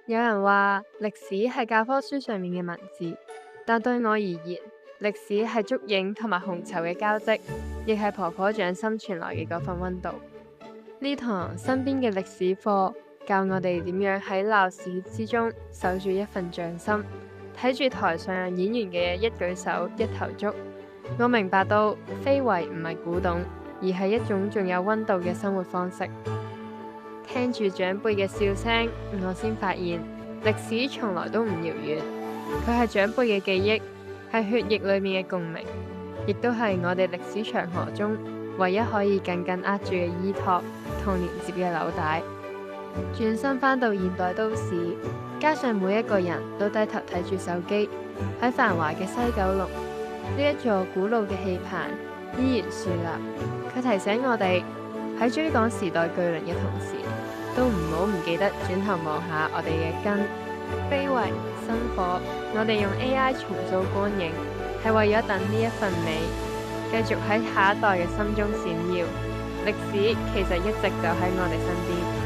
有人話歷史係教科書上面嘅文字，但對我而言，歷史係燭影同埋紅籌嘅交織，亦係婆婆掌心傳來嘅嗰份溫度。呢堂身邊嘅歷史課教我哋點樣喺鬧市之中守住一份匠心，睇住台上演員嘅一舉手一投足。我明白到非遺唔係古董，而係一種仲有溫度嘅生活方式。聽住長輩嘅笑聲，我先發現歷史從來都唔遙遠，佢係長輩嘅記憶，係血液裏面嘅共鳴，亦都係我哋歷史長河中唯一可以緊緊握住嘅依託同連接嘅紐帶。轉身返到現代都市，加上每一個人都低頭睇住手機，喺繁華嘅西九龍，呢一座古老嘅戲棚依然豎立。佢提醒我哋喺追趕時代巨輪嘅同時，都唔記得轉頭望下我哋嘅根。非遺生火，我哋用 AI 重塑光影，係為咗等呢一份美繼續喺下一代嘅心中閃耀。歷史其實一直就喺我哋身邊。